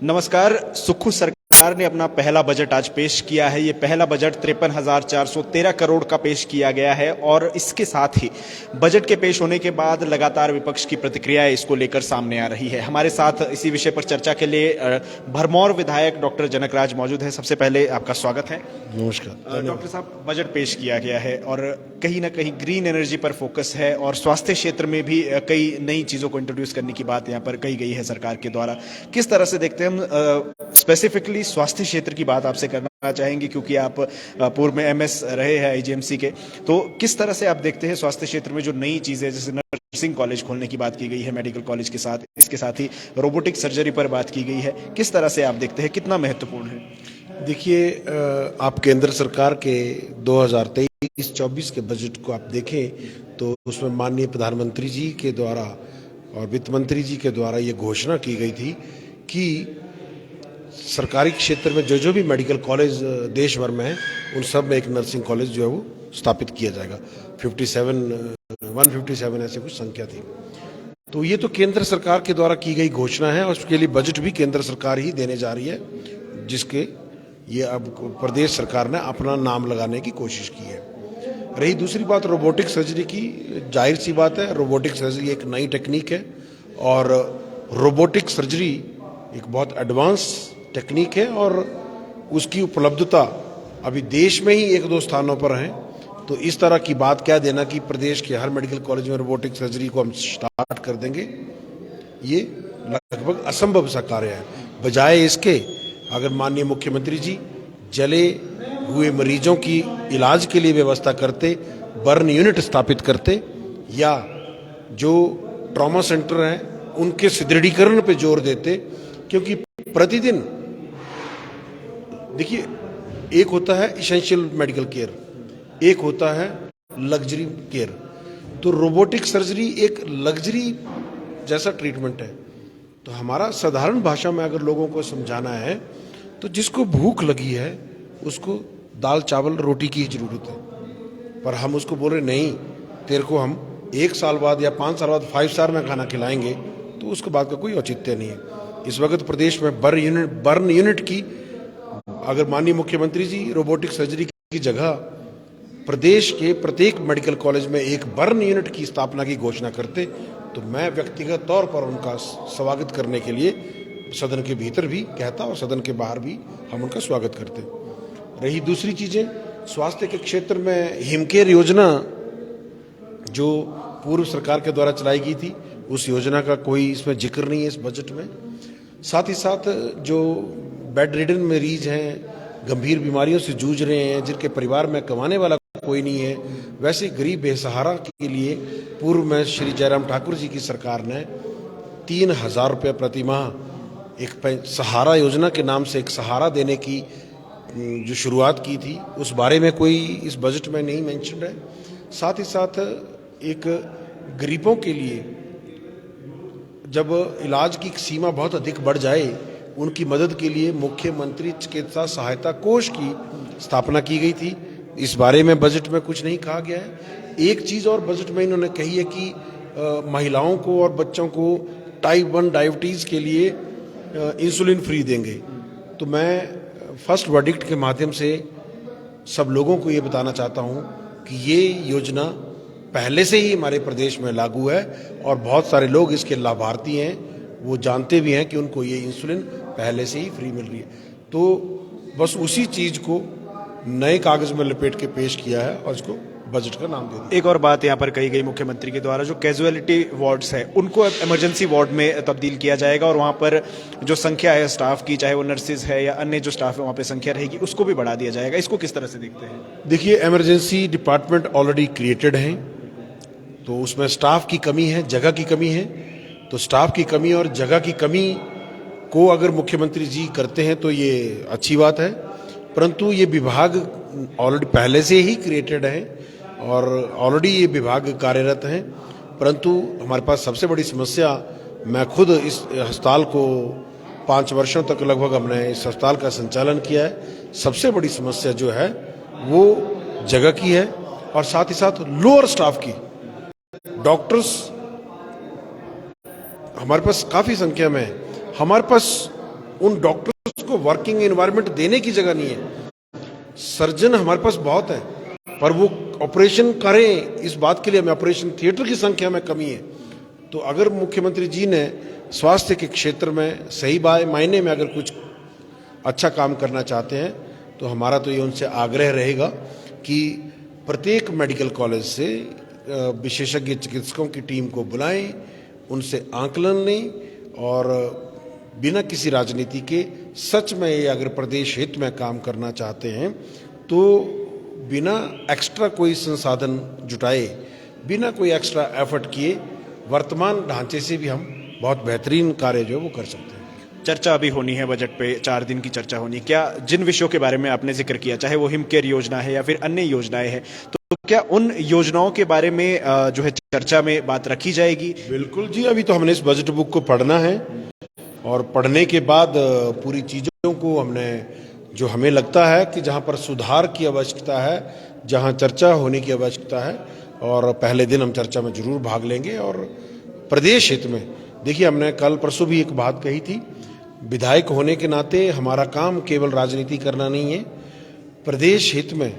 नमस्कार। सुक्खू सरकार ने अपना पहला बजट आज पेश किया है। ये पहला बजट 53,413 करोड़ का पेश किया गया है और इसके साथ ही बजट के पेश होने के बाद लगातार विपक्ष की प्रतिक्रियाएं इसको लेकर सामने आ रही है। हमारे साथ इसी विषय पर चर्चा के लिए भरमौर विधायक डॉक्टर जनक राज मौजूद है। सबसे पहले आपका स्वागत है। नमस्कार। डॉक्टर साहब, बजट पेश किया गया है और कहीं ना कहीं ग्रीन एनर्जी पर फोकस है और स्वास्थ्य क्षेत्र में भी कई नई चीज़ों को इंट्रोड्यूस करने की बात यहाँ पर कही गई है सरकार के द्वारा। किस तरह से देखते हैं हम स्पेसिफिकली स्वास्थ्य क्षेत्र की बात आपसे करना चाहेंगे, क्योंकि आप पूर्व में एमएस रहे हैं आईजीएमसी के, तो किस तरह से आप देखते हैं स्वास्थ्य क्षेत्र में जो नई चीज़ें, जैसे नर्सिंग कॉलेज खोलने की बात की गई है मेडिकल कॉलेज के साथ, इसके साथ ही रोबोटिक सर्जरी पर बात की गई है, किस तरह से आप देखते हैं, कितना महत्वपूर्ण है? देखिए, आप केंद्र सरकार के 2023-24 के बजट को आप देखें तो उसमें माननीय प्रधानमंत्री जी के द्वारा और वित्त मंत्री जी के द्वारा ये घोषणा की गई थी कि सरकारी क्षेत्र में जो भी मेडिकल कॉलेज देश भर में है उन सब में एक नर्सिंग कॉलेज जो है वो स्थापित किया जाएगा। 157 ऐसे कुछ संख्या थी। तो ये तो केंद्र सरकार के द्वारा की गई घोषणा है और उसके लिए बजट भी केंद्र सरकार ही देने जा रही है, जिसके ये अब प्रदेश सरकार ने अपना नाम लगाने की कोशिश की है। रही दूसरी बात रोबोटिक सर्जरी की, जाहिर सी बात है रोबोटिक सर्जरी एक नई टेक्निक है और रोबोटिक सर्जरी एक बहुत एडवांस टेक्निक है और उसकी उपलब्धता अभी देश में ही 1-2 स्थानों पर है। तो इस तरह की बात क्या देना कि प्रदेश के हर मेडिकल कॉलेज में रोबोटिक सर्जरी को हम स्टार्ट कर देंगे, ये लगभग असंभव सा कार्य है। बजाय इसके अगर माननीय मुख्यमंत्री जी जले हुए मरीजों की इलाज के लिए व्यवस्था करते, बर्न यूनिट स्थापित करते या जो ट्रॉमा सेंटर हैं उनके सुदृढ़ीकरण पे जोर देते, क्योंकि प्रतिदिन देखिए, एक होता है इसेंशियल मेडिकल केयर, एक होता है लग्जरी केयर। तो रोबोटिक सर्जरी एक लग्जरी जैसा ट्रीटमेंट है। तो हमारा साधारण भाषा में अगर लोगों को समझाना है तो जिसको भूख लगी है उसको दाल चावल रोटी की जरूरत है, पर हम उसको बोल रहे नहीं, तेरे को हम 1 साल बाद या 5 साल बाद 5 स्टार में खाना खिलाएंगे, तो उसके बात का कोई औचित्य नहीं है। इस वक्त प्रदेश में बर्न यूनिट की अगर माननीय मुख्यमंत्री जी रोबोटिक सर्जरी की जगह प्रदेश के प्रत्येक मेडिकल कॉलेज में एक बर्न यूनिट की स्थापना की घोषणा करते तो मैं व्यक्तिगत तौर पर उनका स्वागत करने के लिए सदन के भीतर भी कहता और सदन के बाहर भी हम उनका स्वागत करते। रही दूसरी चीजें, स्वास्थ्य के क्षेत्र में हिमकेयर योजना जो पूर्व सरकार के द्वारा चलाई गई थी, उस योजना का कोई इसमें जिक्र नहीं है इस बजट में। साथ ही साथ जो बेड रिडन मरीज हैं, गंभीर बीमारियों से जूझ रहे हैं, जिनके परिवार में कमाने वाला कोई नहीं है, वैसे गरीब बेसहारा के लिए पूर्व में श्री जयराम ठाकुर जी की सरकार ने 3,000 रुपये प्रति माह एक सहारा योजना के नाम से एक सहारा देने की जो शुरुआत की थी, उस बारे में कोई इस बजट में नहीं मेंशन है। साथ ही साथ एक गरीबों के लिए जब इलाज की सीमा बहुत अधिक बढ़ जाए, उनकी मदद के लिए मुख्यमंत्री चिकित्सा सहायता कोष की स्थापना की गई थी। इस बारे में बजट में कुछ नहीं कहा गया है। एक चीज़ और बजट में इन्होंने कही है कि महिलाओं को और बच्चों को टाइप 1 डायबिटीज़ के लिए इंसुलिन फ्री देंगे। तो मैं फर्स्ट वर्डिक्ट के माध्यम से सब लोगों को ये बताना चाहता हूँ कि ये योजना पहले से ही हमारे प्रदेश में लागू है और बहुत सारे लोग इसके लाभार्थी हैं, वो जानते भी हैं कि उनको ये इंसुलिन पहले से ही फ्री मिल रही है। तो बस उसी चीज़ को नए कागज़ में लपेट के पेश किया है और इसको बजट का नाम दे दिया। एक और बात यहाँ पर कही गई मुख्यमंत्री के द्वारा, जो कैजुअलिटी वार्ड्स है उनको इमरजेंसी वार्ड में तब्दील किया जाएगा और वहाँ पर जो संख्या है स्टाफ की, चाहे वो नर्सिस है या अन्य जो स्टाफ है वहाँ पे संख्या रहेगी, उसको भी बढ़ा दिया जाएगा। इसको किस तरह से देखते हैं? देखिए, इमरजेंसी डिपार्टमेंट ऑलरेडी क्रिएटेड है, तो उसमें स्टाफ की कमी है, जगह की कमी है। तो स्टाफ की कमी और जगह की कमी को अगर मुख्यमंत्री जी करते हैं तो ये अच्छी बात है, परंतु ये विभाग ऑलरेडी पहले से ही क्रिएटेड है और ऑलरेडी ये विभाग कार्यरत हैं। परंतु हमारे पास सबसे बड़ी समस्या, मैं खुद इस अस्पताल को 5 वर्षों तक लगभग हमने इस अस्पताल का संचालन किया है, सबसे बड़ी समस्या जो है वो जगह की है और साथ ही साथ लोअर स्टाफ की। डॉक्टर्स हमारे पास काफ़ी संख्या में है, हमारे पास उन डॉक्टर्स को वर्किंग एनवायरनमेंट देने की जगह नहीं है। सर्जन हमारे पास बहुत है, पर वो ऑपरेशन करें, इस बात के लिए हमें ऑपरेशन थिएटर की संख्या में कमी है। तो अगर मुख्यमंत्री जी ने स्वास्थ्य के क्षेत्र में सही मायने में अगर कुछ अच्छा काम करना चाहते हैं, तो हमारा तो ये उनसे आग्रह रहेगा कि प्रत्येक मेडिकल कॉलेज से विशेषज्ञ चिकित्सकों की टीम को बुलाएं, उनसे आकलन लें और बिना किसी राजनीति के सच में ये अगर प्रदेश हित में काम करना चाहते हैं तो बिना एक्स्ट्रा कोई संसाधन जुटाए, बिना कोई एक्स्ट्रा एफर्ट किए वर्तमान ढांचे से भी हम बहुत बेहतरीन कार्य जो है वो कर सकते हैं। चर्चा अभी होनी है बजट पे, 4 दिन की चर्चा होनी है। क्या जिन विषयों के बारे में आपने जिक्र किया, चाहे वो हिमकेयर योजना है या फिर अन्य योजनाएं हैं, तो क्या उन योजनाओं के बारे में जो है चर्चा में बात रखी जाएगी? बिल्कुल जी, अभी तो हमने इस बजट बुक को पढ़ना है और पढ़ने के बाद पूरी चीज़ों को हमने, जो हमें लगता है कि जहाँ पर सुधार की आवश्यकता है, जहाँ चर्चा होने की आवश्यकता है, और पहले दिन हम चर्चा में जरूर भाग लेंगे। और प्रदेश हित में देखिए, हमने कल परसों भी एक बात कही थी, विधायक होने के नाते हमारा काम केवल राजनीति करना नहीं है, प्रदेश हित में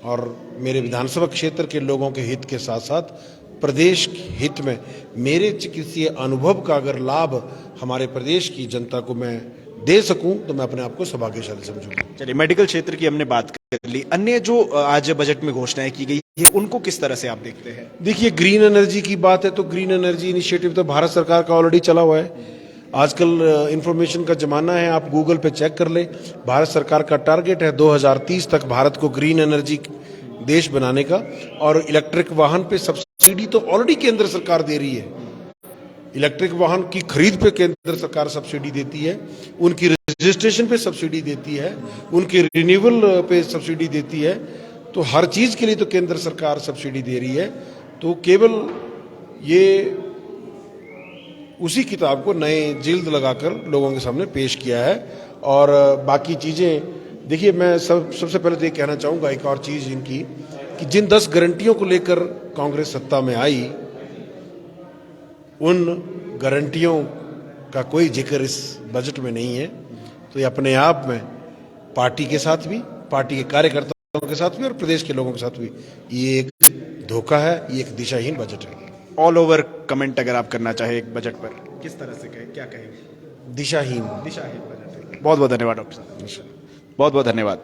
और मेरे विधानसभा क्षेत्र के लोगों के हित के साथ साथ प्रदेश हित में मेरे चिकित्सीय अनुभव का अगर लाभ हमारे प्रदेश की जनता को मैं दे सकूं तो मैं अपने आप को सौभाग्यशाली समझूंगा। चलिए, मेडिकल क्षेत्र की हमने बात कर ली, अन्य जो आज बजट में घोषणाएं की गई है उनको किस तरह से आप देखते हैं? देखिए, ग्रीन एनर्जी की बात है तो ग्रीन एनर्जी इनिशिएटिव तो भारत सरकार का ऑलरेडी चला हुआ है। आजकल इंफॉर्मेशन का जमाना है, आप गूगल पे चेक कर ले, भारत सरकार का टारगेट है 2030 तक भारत को ग्रीन एनर्जी देश बनाने का। और इलेक्ट्रिक वाहन पे सब्सिडी तो ऑलरेडी केंद्र सरकार दे रही है, इलेक्ट्रिक वाहन की खरीद पे केंद्र सरकार सब्सिडी देती है, उनकी रजिस्ट्रेशन पे सब्सिडी देती है, उनके रिन्यूअल पे सब्सिडी देती है। तो हर चीज के लिए तो केंद्र सरकार सब्सिडी दे रही है। तो केवल ये उसी किताब को नए जिल्द लगाकर लोगों के सामने पेश किया है। और बाकी चीजें देखिए, मैं सबसे पहले तो ये कहना चाहूँगा एक और चीज़ इनकी, कि जिन 10 गारंटियों को लेकर कांग्रेस सत्ता में आई, उन गारंटियों का कोई जिक्र इस बजट में नहीं है। तो ये अपने आप में पार्टी के साथ भी, पार्टी के कार्यकर्ताओं के साथ भी और प्रदेश के लोगों के साथ भी ये एक धोखा है, ये एक दिशाहीन बजट है। ऑल ओवर कमेंट अगर आप करना चाहे एक बजट पर, किस तरह से कहें, क्या कहेंगे? दिशाहीन दिशाहीन बजट है। बहुत बहुत धन्यवाद डॉक्टर साहब, बहुत बहुत धन्यवाद।